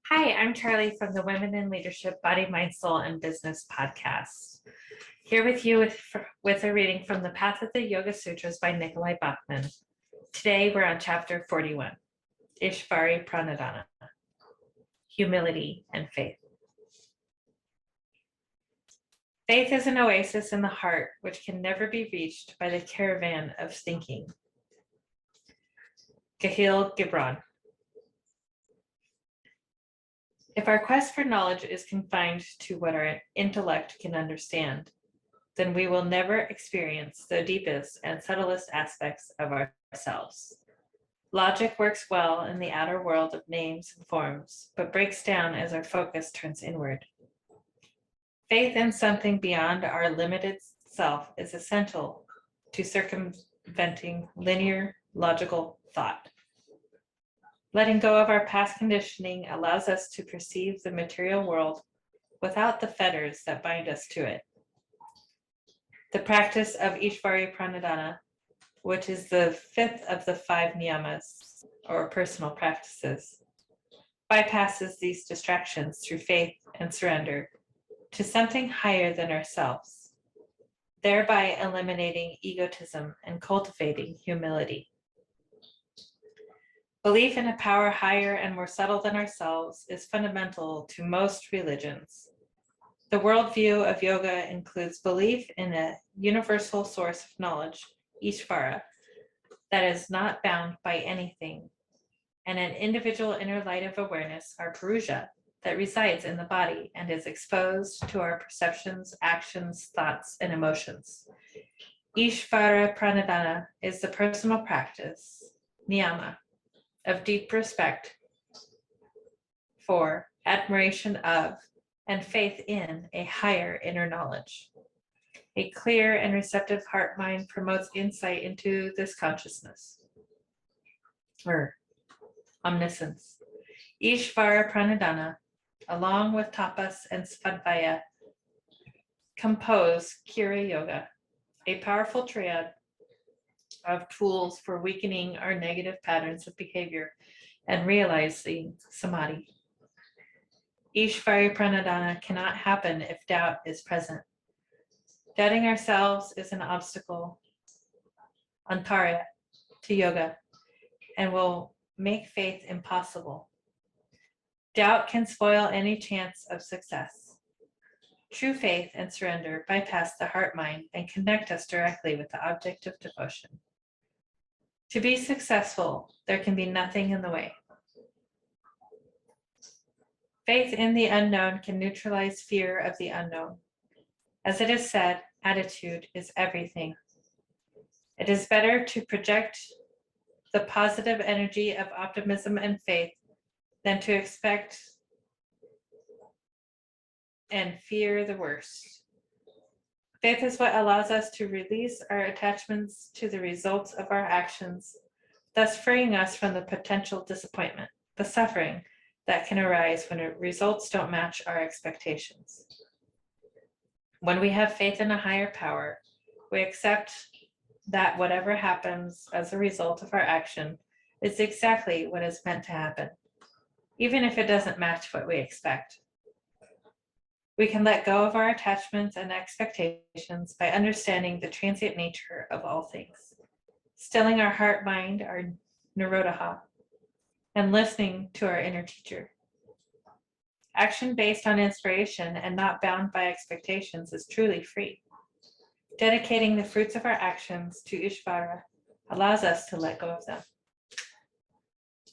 Hi, I'm Charlie from the Women in Leadership Body, Mind, Soul, and Business podcast. Here with you with a reading from the Path of the Yoga Sutras by Nikolai Bachman. Today we're on chapter 41, Ishvara Pranidhana, Humility and Faith. Faith is an oasis in the heart which can never be reached by the caravan of thinking. Gahil Gibran. If our quest for knowledge is confined to what our intellect can understand, then we will never experience the deepest and subtlest aspects of ourselves. Logic works well in the outer world of names and forms, but breaks down as our focus turns inward. Faith in something beyond our limited self is essential to circumventing linear, logical thought. Letting go of our past conditioning allows us to perceive the material world without the fetters that bind us to it. The practice of Ishvara Pranidhana, which is the fifth of the 5 niyamas, or personal practices, bypasses these distractions through faith and surrender to something higher than ourselves, thereby eliminating egotism and cultivating humility. Belief in a power higher and more subtle than ourselves is fundamental to most religions. The worldview of yoga includes belief in a universal source of knowledge, Ishvara, that is not bound by anything, and an individual inner light of awareness, or Purusha, that resides in the body and is exposed to our perceptions, actions, thoughts, and emotions. Ishvara Pranidhana is the personal practice, niyama, of deep respect for, admiration of, and faith in a higher inner knowledge. A clear and receptive heart mind promotes insight into this consciousness, or omniscience. Ishvara Pranidhana, along with tapas and svadhyaya, compose Kriya Yoga, a powerful triad of tools for weakening our negative patterns of behavior and realizing samadhi. Ishvara Pranidhana cannot happen if doubt is present. Doubting ourselves is an obstacle, antarya, to yoga, and will make faith impossible. Doubt can spoil any chance of success. True faith and surrender bypass the heart mind and connect us directly with the object of devotion. To be successful, there can be nothing in the way. Faith in the unknown can neutralize fear of the unknown. As it is said, attitude is everything. It is better to project the positive energy of optimism and faith than to expect and fear the worst. Faith is what allows us to release our attachments to the results of our actions, thus freeing us from the potential disappointment, the suffering that can arise when results don't match our expectations. When we have faith in a higher power, we accept that whatever happens as a result of our action is exactly what is meant to happen, even if it doesn't match what we expect. We can let go of our attachments and expectations by understanding the transient nature of all things, stilling our heart mind, our nirodha, and listening to our inner teacher. Action based on inspiration and not bound by expectations is truly free. Dedicating the fruits of our actions to Ishvara allows us to let go of them.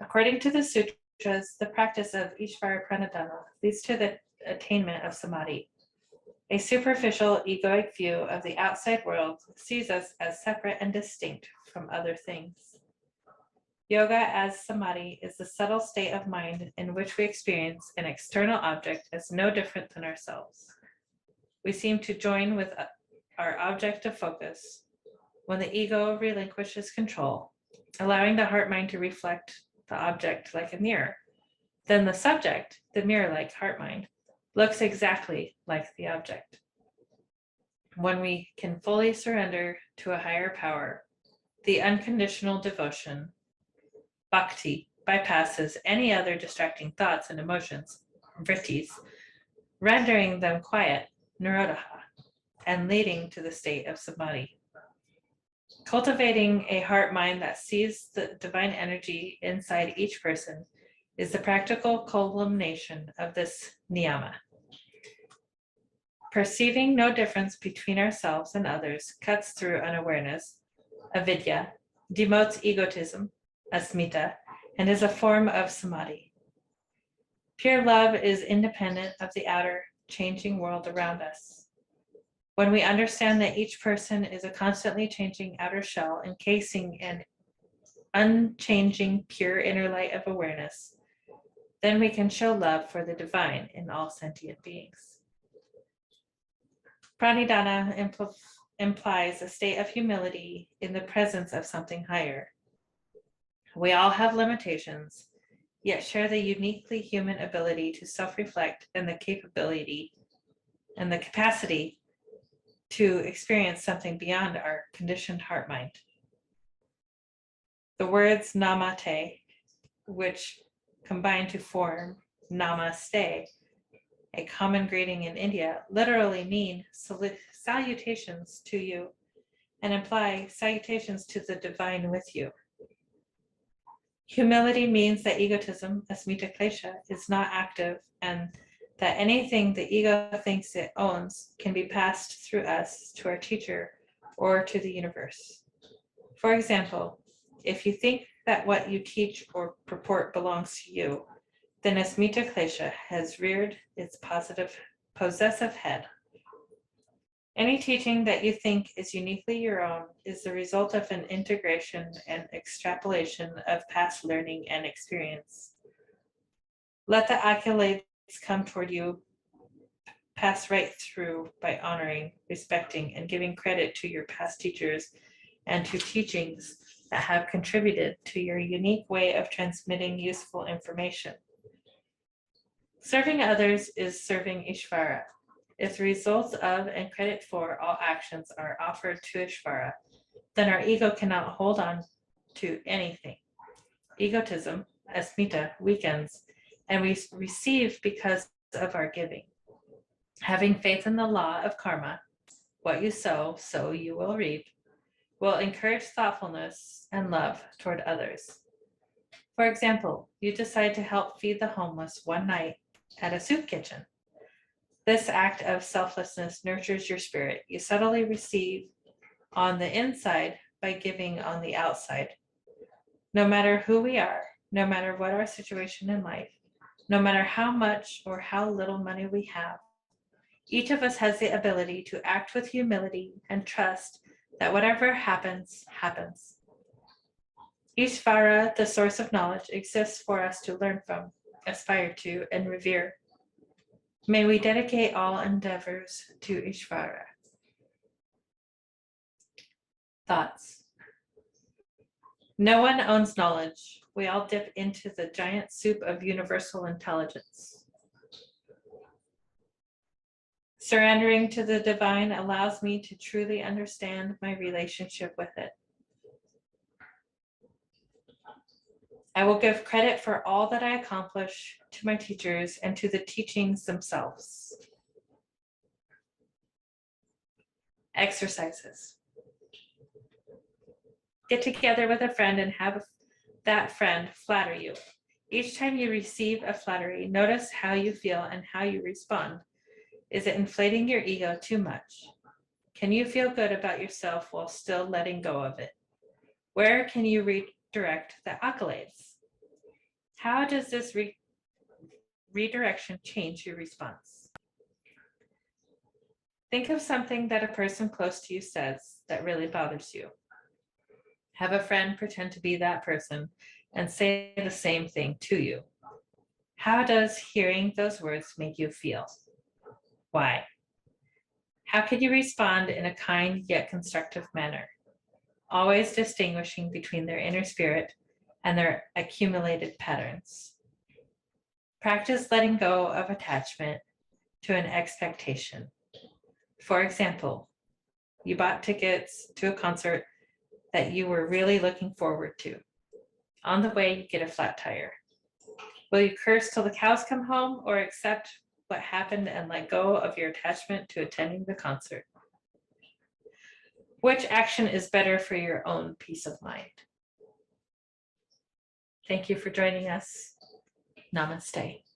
According to the sutras, the practice of Ishvara Pranidhana leads to the attainment of samadhi. A superficial egoic view of the outside world sees us as separate and distinct from other things. Yoga as samadhi is the subtle state of mind in which we experience an external object as no different than ourselves. We seem to join with our object of focus when the ego relinquishes control, allowing the heart mind to reflect the object like a mirror. Then the subject, the mirror-like heart mind, looks exactly like the object. When we can fully surrender to a higher power, the unconditional devotion, bhakti, bypasses any other distracting thoughts and emotions, vrittis, rendering them quiet, nirodha, and leading to the state of samadhi. Cultivating a heart mind that sees the divine energy inside each person is the practical culmination of this niyama. Perceiving no difference between ourselves and others cuts through unawareness, avidya, demotes egotism, asmita, and is a form of samadhi. Pure love is independent of the outer, changing world around us. When we understand that each person is a constantly changing outer shell encasing an unchanging, pure inner light of awareness, then we can show love for the divine in all sentient beings. Pranidhana implies a state of humility in the presence of something higher. We all have limitations, yet share the uniquely human ability to self-reflect and the capability and the capacity to experience something beyond our conditioned heart mind. The words namate, which combine to form namaste, a common greeting in India, literally mean salutations to you and imply salutations to the divine with you. Humility means that egotism, asmita klesha, is not active and that anything the ego thinks it owns can be passed through us to our teacher or to the universe. For example, if you think that what you teach or purport belongs to you, then asmita klesha has reared its possessive head. Any teaching that you think is uniquely your own is the result of an integration and extrapolation of past learning and experience. Let the accolades come toward you, pass right through by honoring, respecting, and giving credit to your past teachers and to teachings that have contributed to your unique way of transmitting useful information. Serving others is serving Ishvara. If the results of and credit for all actions are offered to Ishvara, then our ego cannot hold on to anything. Egotism, asmita, weakens, and we receive because of our giving. Having faith in the law of karma, what you sow, so you will reap, will encourage thoughtfulness and love toward others. For example, you decide to help feed the homeless one night at a soup kitchen. This act of selflessness nurtures your spirit. You subtly receive on the inside by giving on the outside. No matter who we are, no matter what our situation in life, no matter how much or how little money we have, each of us has the ability to act with humility and trust that whatever happens, happens. Ishvara, the source of knowledge, exists for us to learn from, aspire to, and revere. May we dedicate all endeavors to Ishvara. Thoughts. No one owns knowledge. We all dip into the giant soup of universal intelligence. Surrendering to the divine allows me to truly understand my relationship with it. I will give credit for all that I accomplish to my teachers and to the teachings themselves. Exercises. Get together with a friend and have that friend flatter you. Each time you receive a flattery, notice how you feel and how you respond. Is it inflating your ego too much? Can you feel good about yourself while still letting go of it? Where can you redirect the accolades? How does this redirection change your response? Think of something that a person close to you says that really bothers you. Have a friend pretend to be that person and say the same thing to you. How does hearing those words make you feel? Why? How could you respond in a kind yet constructive manner, always distinguishing between their inner spirit and their accumulated patterns? Practice letting go of attachment to an expectation. For example, you bought tickets to a concert that you were really looking forward to. On the way, you get a flat tire. Will you curse till the cows come home or accept what happened and let go of your attachment to attending the concert? Which action is better for your own peace of mind? Thank you for joining us. Namaste.